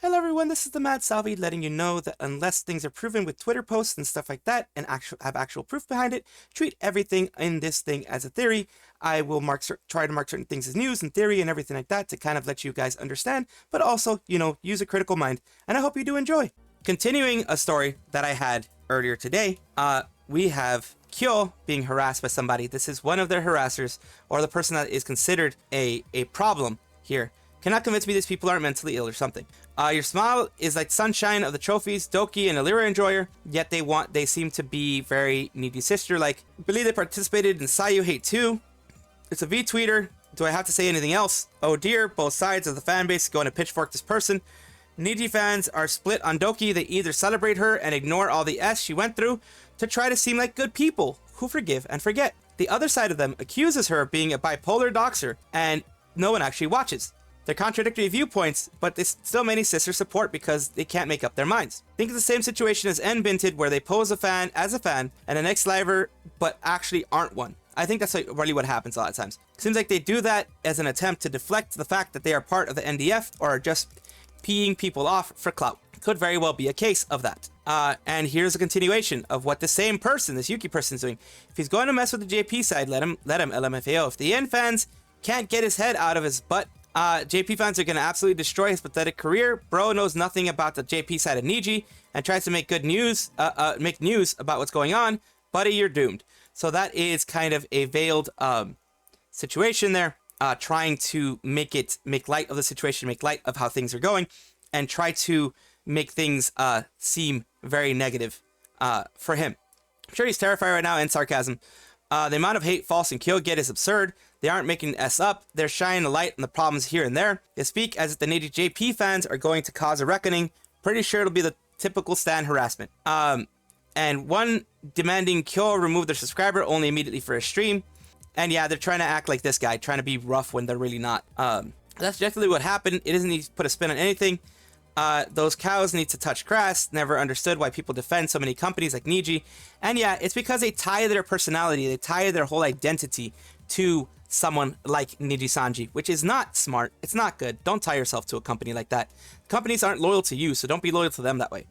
Hello everyone, this is the Mad Salvi letting you know that unless things are proven with Twitter posts and stuff like that and have actual proof behind it, treat everything in this thing as a theory. I will try to mark certain things as news and theory and everything like that to kind of let you guys understand, but also, use a critical mind. And I hope you do enjoy. Continuing a story that I had earlier today, we have Khyo being harassed by somebody. This is one of their harassers, or the person that is considered a problem here. Cannot convince me these people aren't mentally ill or something. Your smile is like sunshine of the trophies, Doki and Alira enjoyer, yet they seem to be very Nijisister-like. Believe they participated in Sayu Hate 2. It's a V-tweeter. Do I have to say anything else? Oh dear, both sides of the fanbase going to pitchfork this person. Niji fans are split on Doki. They either celebrate her and ignore all the S she went through to try to seem like good people who forgive and forget. The other side of them accuses her of being a bipolar doxer and no one actually watches. They're contradictory viewpoints, but they still many sisters support because they can't make up their minds. Think of the same situation as N-Binted, where they pose as a fan and an ex-liver, but actually aren't one. I think that's really what happens a lot of times. Seems like they do that as an attempt to deflect the fact that they are part of the NDF or are just peeing people off for clout. Could very well be a case of that. And here's a continuation of what the same person, this Yuki person, is doing. If he's going to mess with the JP side, let him LMFAO. If the N fans can't get his head out of his butt, JP fans are going to absolutely destroy his pathetic career. Bro knows nothing about the JP side of Niji and tries to make news about what's going on. Buddy, you're doomed. So that is kind of a veiled situation there, trying to make light of the situation, make light of how things are going, and try to make things seem very negative for him. I'm sure he's terrified right now, and sarcasm. The amount of hate False and Khyo get is absurd. They aren't making S up. They're shining a light on the problems here and there. They speak as if the Niji JP fans are going to cause a reckoning. Pretty sure it'll be the typical stan harassment. And one demanding Khyo remove their subscriber only immediately for a stream. And yeah, they're trying to act like this guy, trying to be rough when they're really not. That's definitely what happened. It doesn't need to put a spin on anything. Those cows need to touch grass. Never understood why people defend so many companies like Niji. And yeah, it's because they tie their personality, they tie their whole identity to someone like Nijisanji, which is not smart. It's not good. Don't tie yourself to a company like that. Companies aren't loyal to you, so don't be loyal to them that way.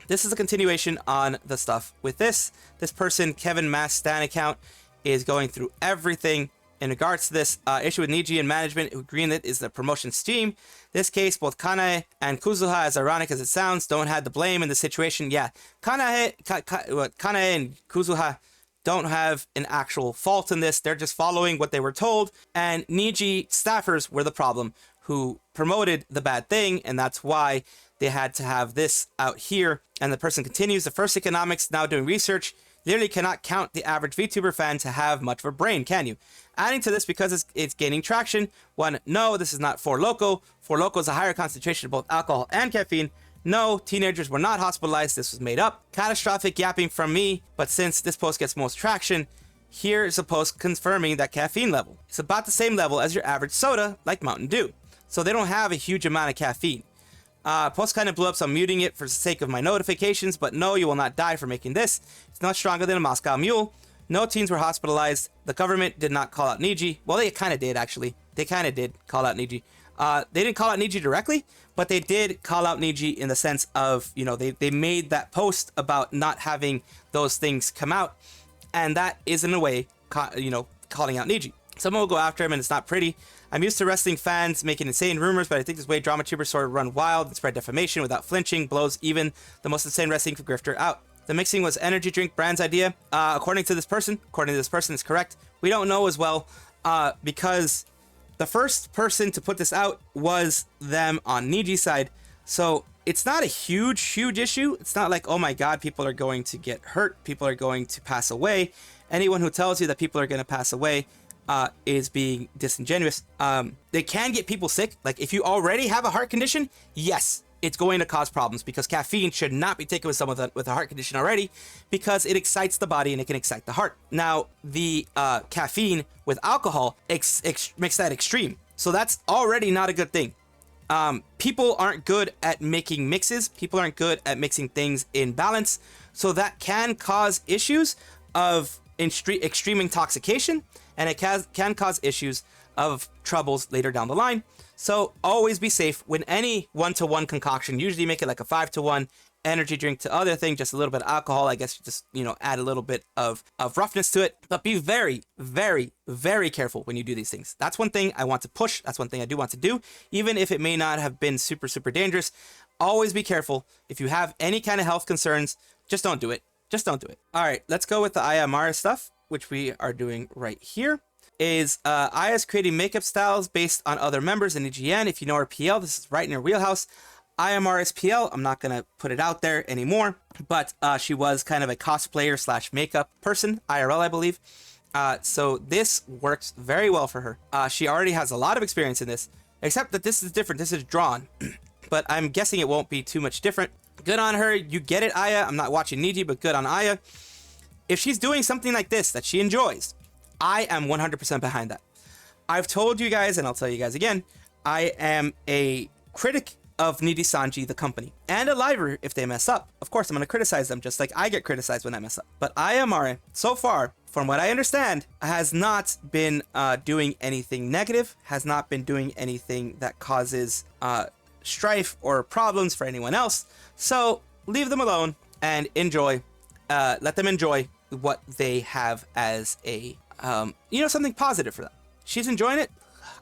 This is a continuation on the stuff with this person, Kevin Mass Stan account, is going through everything in regards to this issue with Niji and management who greenlit is the promotion scheme. This case, both Kanae and Kuzuha, as ironic as it sounds, don't have the blame in the situation. Yeah, Kanae and Kuzuha don't have an actual fault in this. They're just following what they were told. And Niji staffers were the problem who promoted the bad thing. And that's why they had to have this out here. And the person continues, the first economics now doing research literally cannot count the average VTuber fan to have much of a brain, can you? Adding to this because it's gaining traction. One, no, this is not Four Loko. Four Loko is a higher concentration of both alcohol and caffeine. No, teenagers were not hospitalized. This was made up. Catastrophic yapping from me, but since this post gets most traction, here is a post confirming that caffeine level. It's about the same level as your average soda, like Mountain Dew. So they don't have a huge amount of caffeine. Post kind of blew up, so I'm muting it for the sake of my notifications, but no, you will not die for making this. It's not stronger than a Moscow Mule. No teens were hospitalized. The government did not call out Niji. Well, they kind of did, actually. They kind of did call out Niji. They didn't call out Niji directly, but they did call out Niji in the sense of, they made that post about not having those things come out. And that is, in a way, calling out Niji. Someone will go after him, and it's not pretty. I'm used to wrestling fans making insane rumors, but I think this way drama tubers sort of run wild and spread defamation without flinching, blows even the most insane wrestling grifter out. The mixing was energy drink brand's idea. According to this person, it's correct. We don't know as well, because the first person to put this out was them on Niji's side. So it's not a huge issue. It's not like, oh my God, people are going to get hurt. People are going to pass away. Anyone who tells you that people are going to pass away is being disingenuous. They can get people sick. Like if you already have a heart condition, yes, it's going to cause problems because caffeine should not be taken with someone with a heart condition already because it excites the body and it can excite the heart. Now, the caffeine with alcohol makes that extreme. So that's already not a good thing. People aren't good at making mixes. People aren't good at mixing things in balance. So that can cause issues of extreme intoxication, and it can cause issues of troubles later down the line. So always be safe when any 1-to-1 concoction. Usually make it like a 5-to-1 energy drink to other thing, just a little bit of alcohol. I guess just, you know, add a little bit of roughness to it. But be very, very, very careful when you do these things. That's one thing I want to push. That's one thing I do want to do, even if it may not have been super, super dangerous. Always be careful. If you have any kind of health concerns, just don't do it. Just don't do it. All right, let's go with the Aia Amare stuff, which we are doing right here. Is Aya's creating makeup styles based on other members in EGN. If you know her PL, this is right in her wheelhouse. Aia Amare's PL, I'm not going to put it out there anymore, but she was kind of a cosplayer slash makeup person, IRL, I believe. So this works very well for her. She already has a lot of experience in this, except that this is different. This is drawn, but I'm guessing it won't be too much different. Good on her. You get it, Aya. I'm not watching Niji, but good on Aya. If she's doing something like this that she enjoys, I am 100% behind that. I've told you guys, and I'll tell you guys again, I am a critic of Nijisanji, the company, and a liver if they mess up. Of course, I'm going to criticize them just like I get criticized when I mess up. But Aia Amare, so far, from what I understand, has not been doing anything negative, has not been doing anything that causes strife or problems for anyone else. So leave them alone and enjoy. Let them enjoy what they have as a you know, something positive for them. She's enjoying it.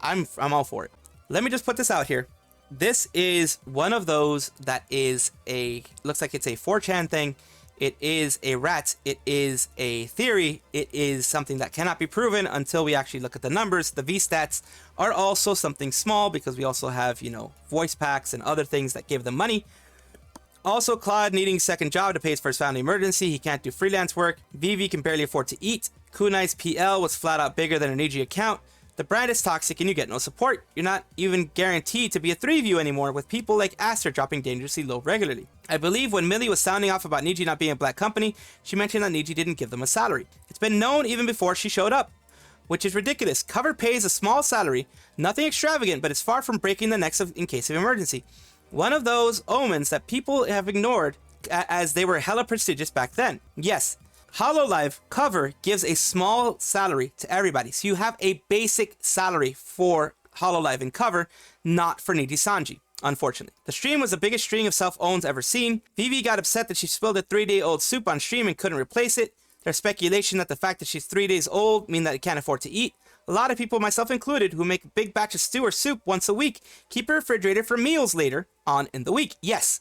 I'm all for it. Let me just put this out here. This is one of those that is looks like it's a 4chan thing. It is a rat. It is a theory. It is something that cannot be proven until we actually look at the numbers. The V stats are also something small because we also have, you know, voice packs and other things that give them money. Also, Claude needing a second job to pay for his family emergency. He can't do freelance work. Vivi can barely afford to eat. Kunai's PL was flat out bigger than an EG account. The brand is toxic and you get no support. You're not even guaranteed to be a 3-view anymore, with people like Aster dropping dangerously low regularly. I believe when Millie was sounding off about Niji not being a black company, she mentioned that Niji didn't give them a salary. It's been known even before she showed up, which is ridiculous. Cover pays a small salary, nothing extravagant, but it's far from breaking the necks in case of emergency. One of those omens that people have ignored as they were hella prestigious back then. Yes, Hololive cover gives a small salary to everybody. So you have a basic salary for Hololive and cover, not for Nijisanji, unfortunately. The stream was the biggest string of self-owns ever seen. Vivi got upset that she spilled a 3-day-old soup on stream and couldn't replace it. There's speculation that the fact that she's 3 days old means that it can't afford to eat. A lot of people, myself included, who make a big batch of stew or soup once a week, keep a refrigerator for meals later on in the week. Yes,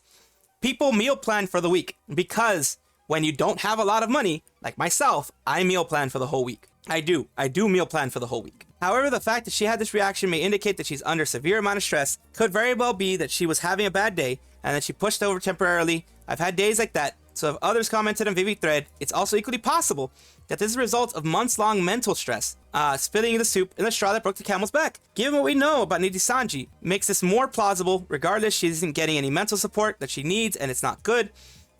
people meal plan for the week because when you don't have a lot of money, like myself, I meal plan for the whole week. I do meal plan for the whole week. However, the fact that she had this reaction may indicate that she's under severe amount of stress. Could very well be that she was having a bad day and that she pushed over temporarily. I've had days like that. So if others commented on Vivi thread, it's also equally possible that this is a result of months-long mental stress, spilling the soup in the straw that broke the camel's back. Given what we know about Nijisanji, makes this more plausible. Regardless, she isn't getting any mental support that she needs, and it's not good.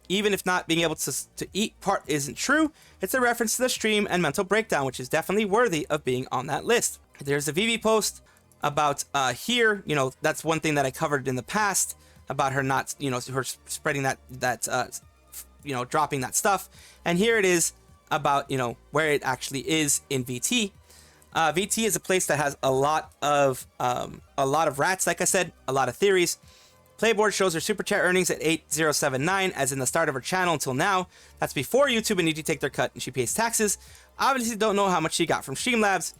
Even if not being able to eat part isn't true, it's a reference to the stream and mental breakdown, which is definitely worthy of being on that list. There's a Vivi post about here, you know, that's one thing that I covered in the past about her not, you know, her spreading that you know, dropping that stuff. And here it is about, you know, where it actually is in VT. VT is a place that has a lot of rats, like I said, a lot of theories. Playboard shows her super chat earnings at 8079 as in the start of her channel until now. That's before YouTube and Niji take their cut and she pays taxes. Obviously don't know how much she got from Streamlabs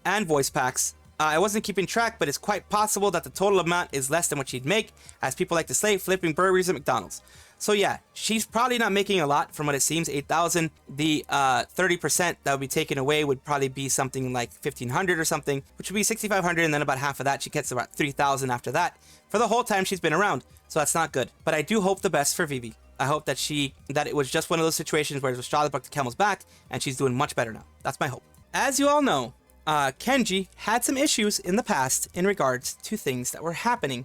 and voice packs. I wasn't keeping track, but it's quite possible that the total amount is less than what she'd make, as people like to say, flipping burgers at McDonald's. So yeah, she's probably not making a lot from what it seems, 8,000. The 30% that would be taken away would probably be something like 1,500 or something, which would be 6,500, and then about half of that, she gets about 3,000 after that, for the whole time she's been around. So that's not good. But I do hope the best for Vivi. I hope that it was just one of those situations where it was straw that broke the camel's back, and she's doing much better now. That's my hope. As you all know, Kenji had some issues in the past in regards to things that were happening.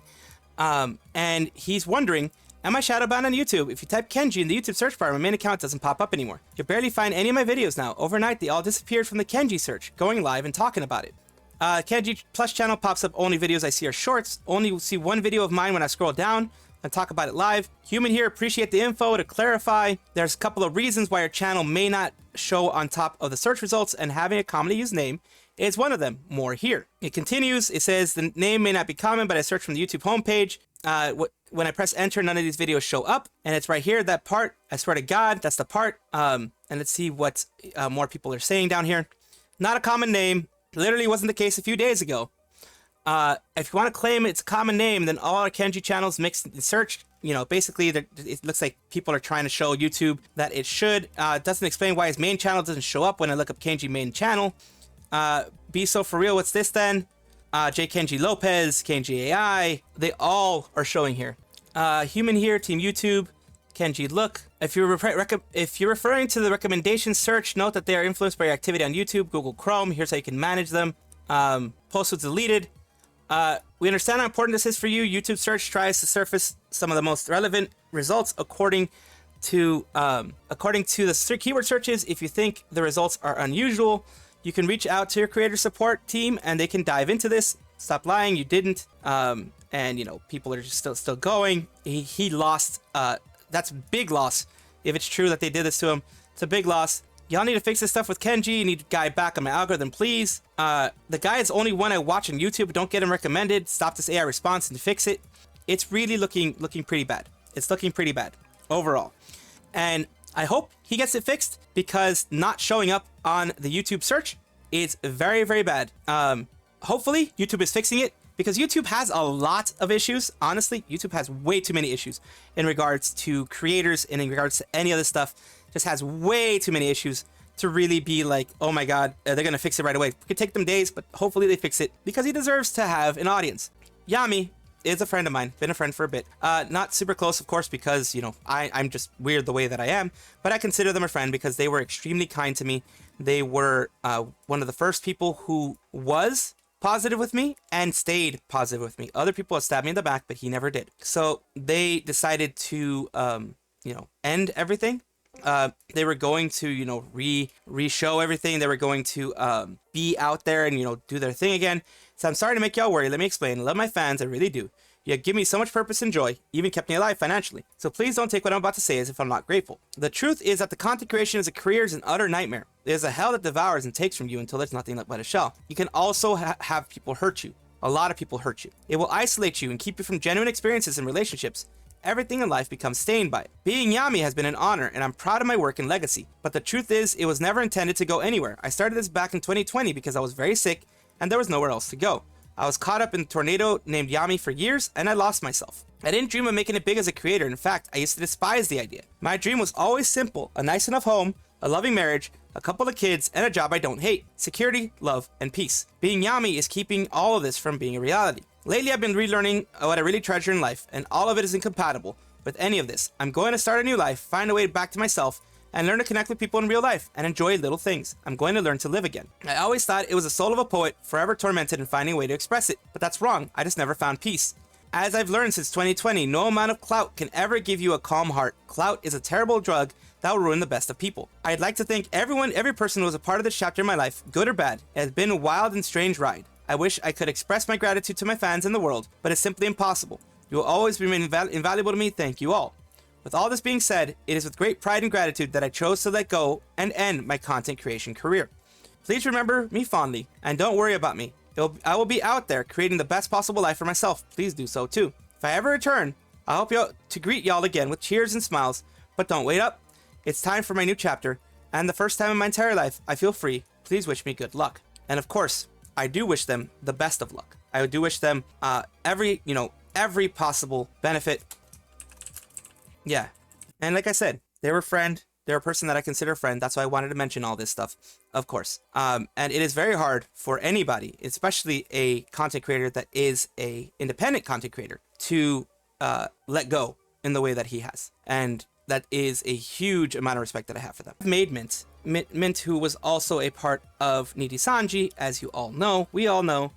And he's wondering, am I shadowbanned on YouTube? If you type Kenji in the YouTube search bar, my main account doesn't pop up anymore. You'll barely find any of my videos now. Overnight, they all disappeared from the Kenji search, going live and talking about it. Kenji Plus channel pops up, only videos I see are shorts. Only see one video of mine when I scroll down and talk about it live. Human here, appreciate the info. To clarify, there's a couple of reasons why your channel may not show on top of the search results, and having a commonly used name is one of them. More here. It continues. It says, the name may not be common, but I searched from the YouTube homepage. When I press enter, none of these videos show up. And it's right here, that part. I swear to God, that's the part. And let's see what more people are saying down here. Not a common name. Literally wasn't the case a few days ago. If you want to claim it's a common name, then all our Kenji channels mixed and searched. You know, basically, it looks like people are trying to show YouTube that it should. It doesn't explain why his main channel doesn't show up when I look up Kenji main channel. Be so for real, what's this then? J. Kenji Lopez, Kenji AI, they all are showing here. Human here, Team YouTube, Kenji look. If you're referring to the recommendation search, note that they are influenced by your activity on YouTube, Google Chrome. Here's how you can manage them. Post was deleted. We understand how important this is for you. YouTube search tries to surface some of the most relevant results according to the keyword searches. If you think the results are unusual, you can reach out to your creator support team and they can dive into this. Stop lying, you didn't. And you know, people are just still going. He lost. That's a big loss. If it's true that they did this to him, it's a big loss. Y'all need to fix this stuff with Kenji. You need a guy back on my algorithm, please. The guy is only one I watch on YouTube. Don't get him recommended. Stop this AI response and fix it. It's really looking pretty bad. It's looking pretty bad overall. And I hope he gets it fixed because not showing up on the YouTube search is very, very bad. Hopefully YouTube is fixing it because YouTube has a lot of issues. Honestly, YouTube has way too many issues in regards to creators and in regards to any other stuff. Just has way too many issues to really be like, oh my God, they're going to fix it right away. It could take them days, but hopefully they fix it because he deserves to have an audience. Yami is a friend of mine, been a friend for a bit. Not super close, of course, because, you know, I'm just weird the way that I am, but I consider them a friend because they were extremely kind to me. They were one of the first people who was positive with me and stayed positive with me. Other people have stabbed me in the back, but he never did. So they decided to, you know, end everything. They were going to, you know, re-show everything. They were going to be out there and, you know, do their thing again. So I'm sorry to make y'all worry. Let me explain. I love my fans. I really do. You give me so much purpose and joy, even kept me alive financially. So please don't take what I'm about to say as if I'm not grateful. The truth is that the content creation as a career is an utter nightmare. It is a hell that devours and takes from you until there's nothing but a shell. You can also have people hurt you. A lot of people hurt you. It will isolate you and keep you from genuine experiences and relationships. Everything in life becomes stained by it. Being Yami has been an honor, and I'm proud of my work and legacy. But the truth is, it was never intended to go anywhere. I started this back in 2020 because I was very sick, and there was nowhere else to go. I was caught up in a tornado named Yami for years, and I lost myself. I didn't dream of making it big as a creator. In fact, I used to despise the idea. My dream was always simple: a nice enough home, a loving marriage, a couple of kids, and a job I don't hate. Security, love, and peace. Being Yami is keeping all of this from being a reality. Lately, I've been relearning what I really treasure in life, and all of it is incompatible with any of this. I'm going to start a new life, find a way back to myself, and learn to connect with people in real life and enjoy little things. I'm going to learn to live again. I always thought it was the soul of a poet, forever tormented and finding a way to express it, but that's wrong. I just never found peace. As I've learned since 2020, no amount of clout can ever give you a calm heart. Clout is a terrible drug that will ruin the best of people. I'd like to thank every person who was a part of this chapter in my life, good or bad. It has been a wild and strange ride. I wish I could express my gratitude to my fans and the world, but it's simply impossible. You will always remain invaluable to me. Thank you all. With all this being said, it is with great pride and gratitude that I chose to let go and end my content creation career. Please remember me fondly and don't worry about me. I will be out there creating the best possible life for myself. Please do so too. If I ever return, I hope to greet y'all again with cheers and smiles. But don't wait up. It's time for my new chapter, and the first time in my entire life I feel free. Please wish me good luck. And of course, I do wish them the best of luck. I do wish them every possible benefit. Yeah. And like I said, they were a friend. They're a person that I consider a friend. That's why I wanted to mention all this stuff, of course. And it is very hard for anybody, especially a content creator that is a independent content creator, to let go in the way that he has. And that is a huge amount of respect that I have for them. Made Mint, who was also a part of Nijisanji, as you all know, we all know,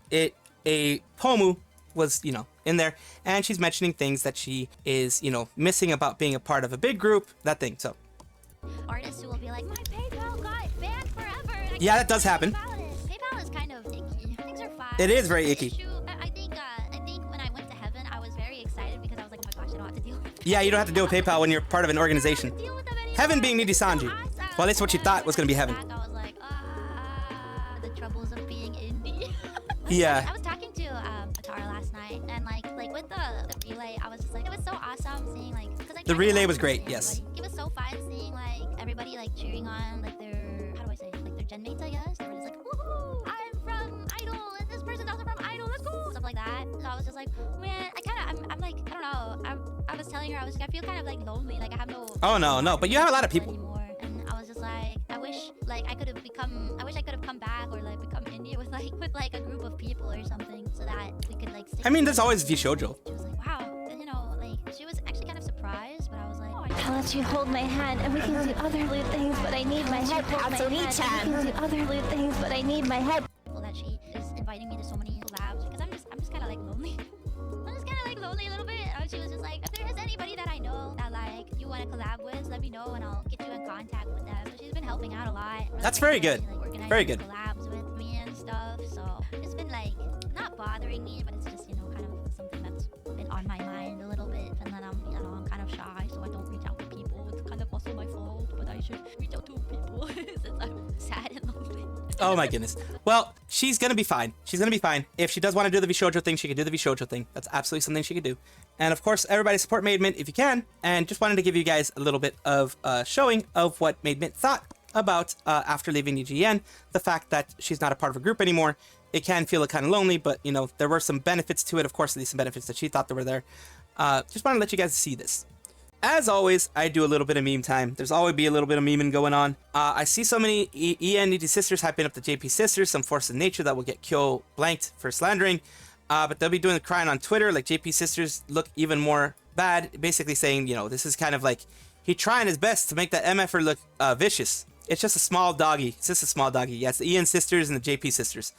Pomu was, in there, and she's mentioning things that she is, missing about being a part of a big group, that thing, so. Artists who will be like, my PayPal got banned forever. Yeah, that does happen. PayPal is kind of icky. Things are fine. It is very icky. I think when I went to heaven, I was very excited because I was like, oh my gosh, I don't have to deal with it. Yeah, you don't have to deal with PayPal when you're part of an organization. Heaven being Nijisanji. Well, at least what you thought was going to be heaven. I was like, the troubles of being Yeah. I was talking to Atara last night, and like with the relay, I was just like, it was so awesome seeing like, because The relay was great, yes. It was so fun seeing like everybody like cheering on like their, how do I say, like their gen mates, I guess. They were just like, woohoo, I'm from Idol, and this person's also from Idol, let's go, stuff like that. So I was just like, man, I'm like, I don't know. I was telling her, I feel kind of like lonely, like I have no. Oh no, but you have a lot of people. Anymore. And I was just like, I wish I could have come back or like become indie with like a group of people or something, so that we could like. I mean, there's always V-shoujo. She was like, wow, you know, like she was actually kind of surprised, but I was like, oh, I'll let you hold my hand and we can do other loot things, but I need my head. We can do other loot things, but I need my head. That she is inviting me to so many collabs because I'm just kind of like lonely. I'm just kind of like lonely a little bit. And she was just like, if there is anybody that I know that like you want to collab with, let me know and I'll get you in contact with them. So she's been helping out a lot. That's very good. Like, very good. Collabs with me and stuff. So it's been like not bothering me, but it's just, you know, kind of something that's been on my mind a little bit. And then I'm kind of shy, so I don't reach out to people. It's kind of also my fault, but I should reach out to people since I'm sad and lonely. Oh my goodness. Well, she's gonna be fine. She's gonna be fine. If she does want to do the V-shoujo thing, she can do the V-shoujo thing. That's absolutely something she could do. And of course, everybody support Made Mint if you can. And just wanted to give you guys a little bit of showing of what Made Mint thought about after leaving EGN. The fact that she's not a part of a group anymore. It can feel kind of lonely, but you know, there were some benefits to it. Of course, at least some benefits that she thought there were there. Just wanted to let you guys see this. As always, I do a little bit of meme time. There's always be a little bit of memeing going on. I see so many EN Nijisisters hyping up the JP sisters, some force of nature that will get khyo blanked for slandering. But they'll be doing the crying on Twitter, like JP sisters look even more bad, basically saying, you know, this is kind of like he trying his best to make that MFer look vicious. It's just a small doggy. It's just a small doggy. Yeah, it's the EN sisters and the JP sisters.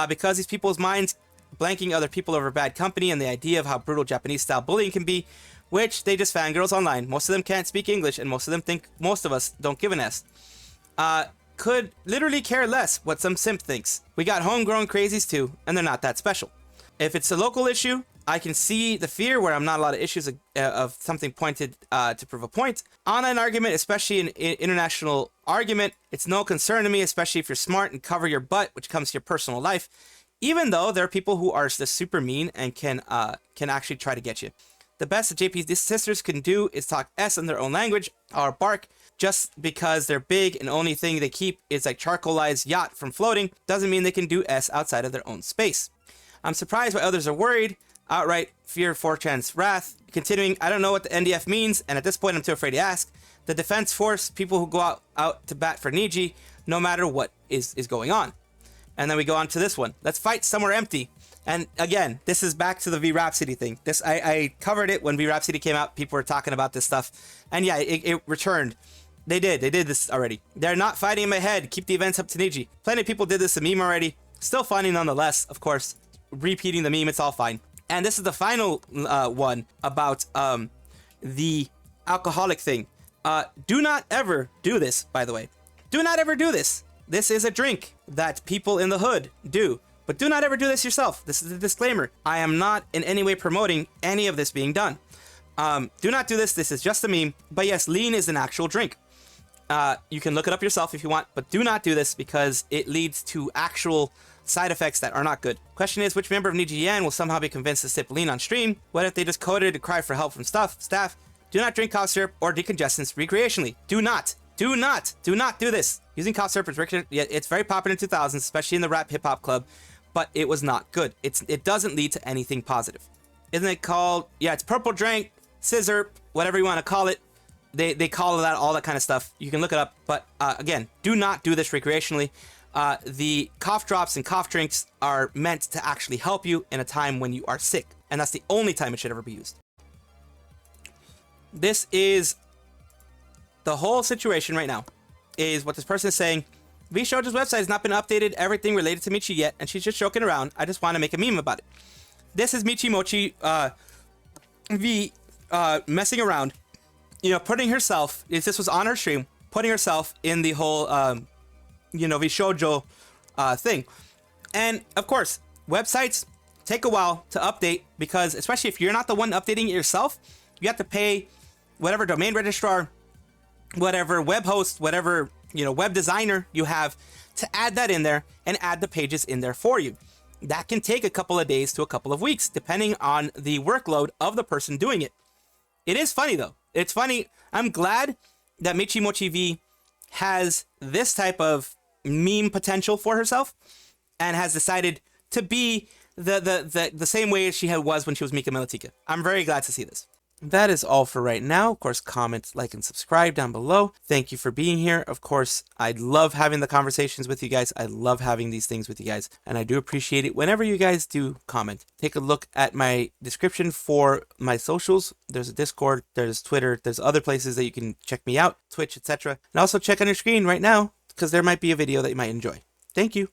Because these people's minds blanking other people over bad company and the idea of how brutal Japanese style bullying can be, which they just fangirls online. Most of them can't speak English, and most of them think most of us don't give an S. Could literally care less what some simp thinks. We got homegrown crazies too, and they're not that special. If it's a local issue, I can see the fear where I'm not a lot of issues of something pointed to prove a point. Online argument, especially an international argument, it's no concern to me, especially if you're smart and cover your butt, which comes to your personal life. Even though there are people who are just super mean and can actually try to get you. The best that JP's sisters can do is talk S in their own language or bark. Just because they're big and only thing they keep is like charcoalized yacht from floating doesn't mean they can do S outside of their own space. I'm surprised why others are worried. Outright fear 4chan's wrath. Continuing, I don't know what the NDF means, and at this point I'm too afraid to ask. The defense force, people who go out to bat for Niji, no matter what is going on. And then we go on to this one. Let's fight somewhere empty. And again, this is back to the V Rhapsody thing. This I covered it when V Rhapsody came out. People were talking about this stuff. And yeah, it returned. They did this already. They're not fighting in my head. Keep the events up to Niji. Plenty of people did this a meme already. Still funny nonetheless, of course. Repeating the meme, it's all fine. And this is the final one about the alcoholic thing. Do not ever do this, by the way. Do not ever do this. This is a drink that people in the hood do. But do not ever do this yourself. This is a disclaimer. I am not in any way promoting any of this being done. Do not do this. This is just a meme. But yes, lean is an actual drink. You can look it up yourself if you want, but do not do this because it leads to actual side effects that are not good. Question is, which member of Nijiyen will somehow be convinced to sip lean on stream? What if they just coded to cry for help from staff? Do not drink cough syrup or decongestants recreationally. Do not do this. Using cough syrup is it's very popular in 2000s, especially in the rap hip hop club. But it was not good. It doesn't lead to anything positive. Isn't it called? Yeah, it's purple drink, scissor, whatever you want to call it. They call that all that kind of stuff. You can look it up. But again, do not do this recreationally. The cough drops and cough drinks are meant to actually help you in a time when you are sick, and that's the only time it should ever be used. This is the whole situation right now. Is what this person is saying. V-shoujo's website has not been updated, everything related to Michi yet, and she's just joking around. I just want to make a meme about it. This is Michi Mochi V messing around, you know, putting herself, if this was on her stream, putting herself in the whole, you know, V-shoujo thing. And of course, websites take a while to update because, especially if you're not the one updating it yourself, you have to pay whatever domain registrar, whatever web host, whatever, you know, web designer you have to add that in there and add the pages in there for you. that can take a couple of days to a couple of weeks, depending on the workload of the person doing it. It is funny, though. It's funny. I'm glad that Michi Mochi V has this type of meme potential for herself and has decided to be the same way she was when she was Mika Militika. I'm very glad to see this. That is all for right now. Of course, comment, like, and subscribe down below. Thank you for being here. Of course, I love having the conversations with you guys. I love having these things with you guys. And I do appreciate it whenever you guys do comment. Take a look at my description for my socials. There's a Discord, there's Twitter, there's other places that you can check me out, Twitch, etc. And also check on your screen right now, because there might be a video that you might enjoy. Thank you.